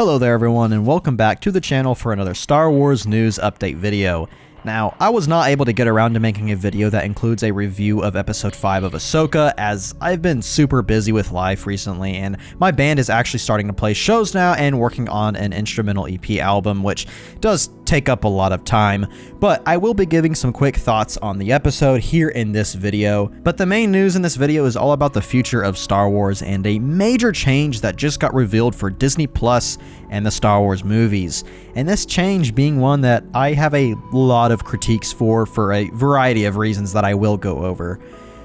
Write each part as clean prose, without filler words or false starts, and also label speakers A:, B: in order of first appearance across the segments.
A: Hello there everyone, and welcome back to the channel for another Star Wars news update video. Now, I was not able to get around to making a video that includes a review of episode 5 of Ahsoka, as I've been super busy with life recently, and my band is actually starting to play shows now and working on an instrumental EP album, which does take up a lot of time, but I will be giving some quick thoughts on the episode here in this video. But the main news in this video is all about the future of Star Wars and a major change that just got revealed for Disney Plus and the Star Wars movies, and this change being one that I have a lot of critiques for a variety of reasons that I will go over.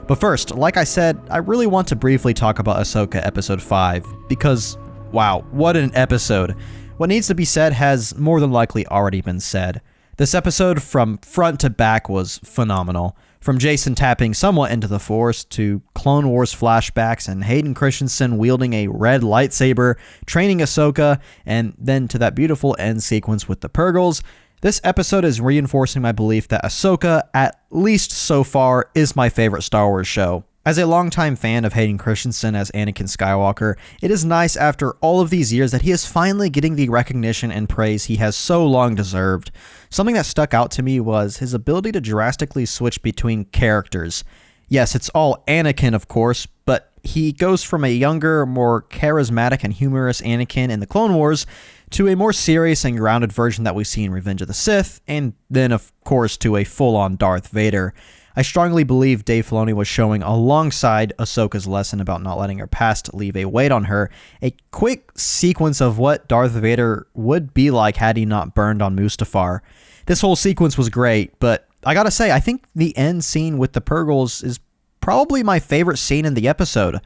A: But first, like I said, I really want to briefly talk about Ahsoka episode 5, because wow, what an episode. What needs to be said has more than likely already been said. This episode from front to back was phenomenal. From Jason tapping somewhat into the Force, to Clone Wars flashbacks and Hayden Christensen wielding a red lightsaber, training Ahsoka, and then to that beautiful end sequence with the Purgles, this episode is reinforcing my belief that Ahsoka, at least so far, is my favorite Star Wars show. As a longtime fan of Hayden Christensen as Anakin Skywalker, it is nice after all of these years that he is finally getting the recognition and praise he has so long deserved. Something that stuck out to me was his ability to drastically switch between characters. Yes, it's all Anakin, of course, but he goes from a younger, more charismatic and humorous Anakin in the Clone Wars to a more serious and grounded version that we see in Revenge of the Sith, and then, of course, to a full-on Darth Vader. I strongly believe Dave Filoni was showing, alongside Ahsoka's lesson about not letting her past leave a weight on her, a quick sequence of what Darth Vader would be like had he not burned on Mustafar. This whole sequence was great, but I gotta say, I think the end scene with the Purgles is probably my favorite scene in the episode.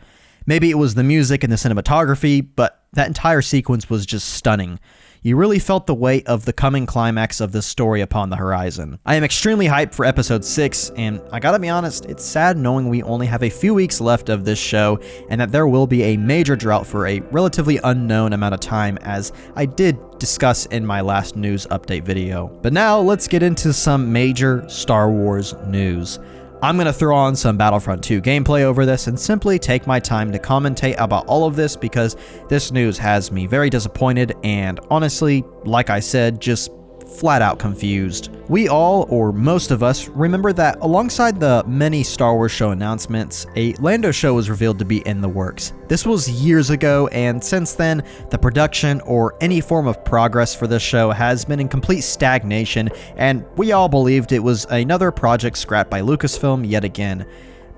A: Maybe it was the music and the cinematography, but that entire sequence was just stunning. You really felt the weight of the coming climax of this story upon the horizon. I am extremely hyped for episode 6, and I gotta be honest, it's sad knowing we only have a few weeks left of this show, and that there will be a major drought for a relatively unknown amount of time, as I did discuss in my last news update video. But now, let's get into some major Star Wars news. I'm going to throw on some Battlefront 2 gameplay over this and simply take my time to commentate about all of this, because this news has me very disappointed and honestly, like I said, just flat out confused. We all, or most of us, remember that alongside the many Star Wars show announcements, a Lando show was revealed to be in the works. This was years ago, and since then, the production or any form of progress for this show has been in complete stagnation, and we all believed it was another project scrapped by Lucasfilm yet again.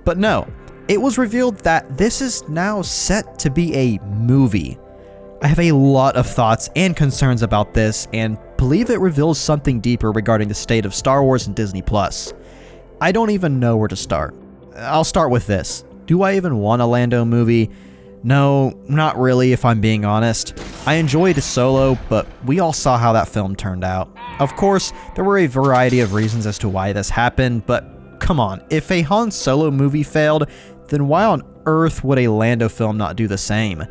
A: But no, it was revealed that this is now set to be a movie. I have a lot of thoughts and concerns about this, and believe it reveals something deeper regarding the state of Star Wars and Disney Plus. I don't even know where to start. I'll start with this. Do I even want a Lando movie? No, not really, if I'm being honest. I enjoyed Solo, but we all saw how that film turned out. Of course, there were a variety of reasons as to why this happened, but come on, if a Han Solo movie failed, then why on earth would a Lando film not do the same?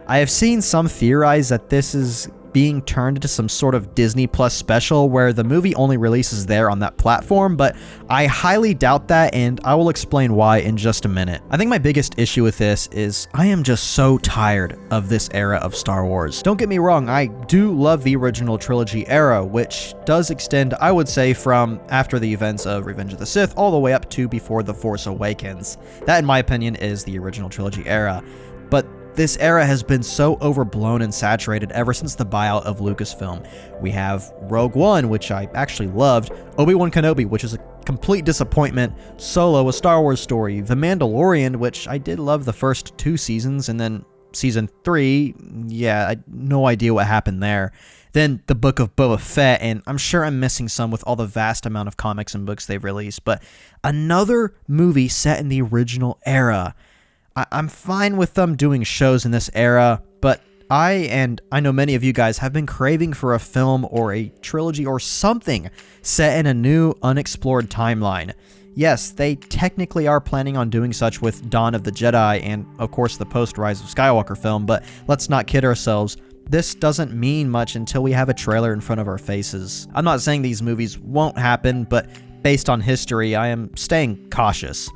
A: I have seen some theorize that this is being turned into some sort of Disney Plus special where the movie only releases there on that platform, but I highly doubt that, and I will explain why in just a minute. I think my biggest issue with this is I am just so tired of this era of Star Wars. Don't get me wrong, I do love the original trilogy era, which does extend, I would say, from after the events of Revenge of the Sith all the way up to before The Force Awakens. That, in my opinion, is the original trilogy era. But this era has been so overblown and saturated ever since the buyout of Lucasfilm. We have Rogue One, which I actually loved, Obi-Wan Kenobi, which is a complete disappointment, Solo, a Star Wars story, The Mandalorian, which I did love the first 2 seasons, and then season 3, yeah, I had no idea what happened there. Then the Book of Boba Fett, and I'm sure I'm missing some with all the vast amount of comics and books they've released, but another movie set in the original era. I'm fine with them doing shows in this era, but I know many of you guys have been craving for a film or a trilogy or something set in a new, unexplored timeline. Yes, they technically are planning on doing such with Dawn of the Jedi and, of course, the post-Rise of Skywalker film, but let's not kid ourselves. This doesn't mean much until we have a trailer in front of our faces. I'm not saying these movies won't happen, but based on history, I am staying cautious.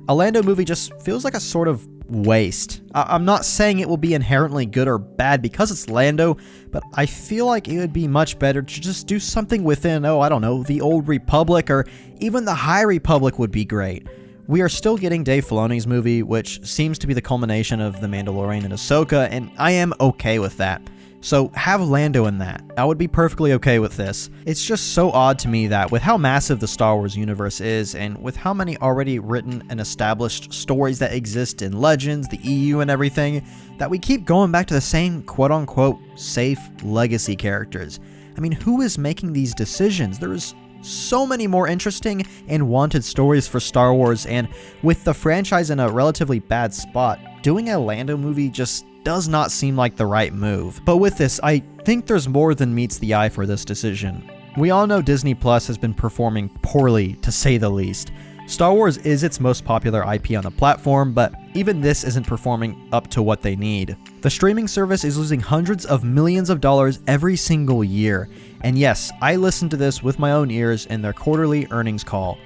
A: A Lando movie just feels like a sort of waste. I'm not saying it will be inherently good or bad because it's Lando, but I feel like it would be much better to just do something within, I don't know, the Old Republic, or even the High Republic would be great. We are still getting Dave Filoni's movie, which seems to be the culmination of The Mandalorian and Ahsoka, and I am okay with that. So have Lando in that. I would be perfectly okay with this. It's just so odd to me that with how massive the Star Wars universe is, and with how many already written and established stories that exist in Legends, the EU and everything, that we keep going back to the same quote-unquote safe legacy characters. I mean, who is making these decisions? There's so many more interesting and wanted stories for Star Wars, and with the franchise in a relatively bad spot, doing a Lando movie just does not seem like the right move. But with this, I think there's more than meets the eye for this decision. We all know Disney Plus has been performing poorly, to say the least. Star Wars is its most popular IP on the platform, but even this isn't performing up to what they need. The streaming service is losing hundreds of millions of dollars every single year. And yes, I listened to this with my own ears in their quarterly earnings call.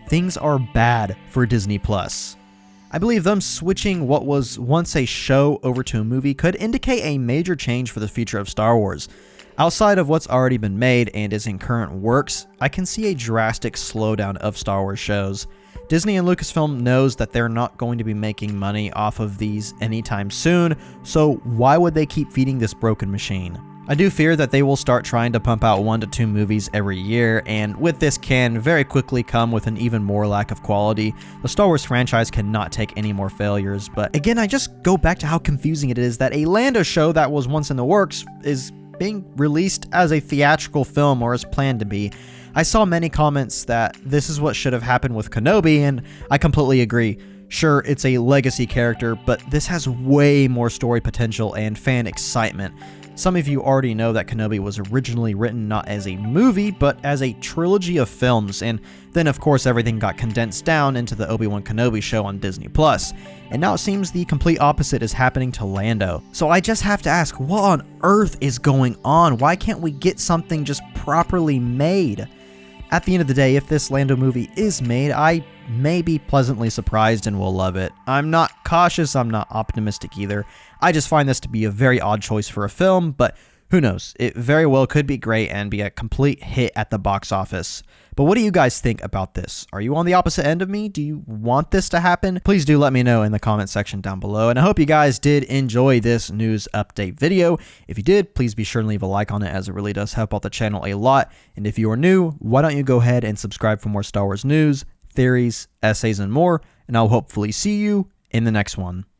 A: Things are bad for Disney Plus. I believe them switching what was once a show over to a movie could indicate a major change for the future of Star Wars. Outside of what's already been made and is in current works, I can see a drastic slowdown of Star Wars shows. Disney and Lucasfilm knows that they're not going to be making money off of these anytime soon, so why would they keep feeding this broken machine? I do fear that they will start trying to pump out 1 to 2 movies every year, and with this can very quickly come with an even more lack of quality. The Star Wars franchise cannot take any more failures, but again, I just go back to how confusing it is that a Lando show that was once in the works is being released as a theatrical film, or is planned to be. I saw many comments that this is what should have happened with Kenobi, and I completely agree. Sure, it's a legacy character, but this has way more story potential and fan excitement. Some of you already know that Kenobi was originally written not as a movie, but as a trilogy of films, and then of course everything got condensed down into the Obi-Wan Kenobi show on Disney+. And now it seems the complete opposite is happening to Lando. So I just have to ask, what on earth is going on? Why can't we get something just properly made? At the end of the day, if this Lando movie is made, I may be pleasantly surprised and will love it. I'm not cautious, I'm not optimistic either. I just find this to be a very odd choice for a film, but who knows? It very well could be great and be a complete hit at the box office. But what do you guys think about this? Are you on the opposite end of me? Do you want this to happen? Please do let me know in the comment section down below. And I hope you guys did enjoy this news update video. If you did, please be sure to leave a like on it, as it really does help out the channel a lot. And if you are new, why don't you go ahead and subscribe for more Star Wars news, theories, essays, and more. And I'll hopefully see you in the next one.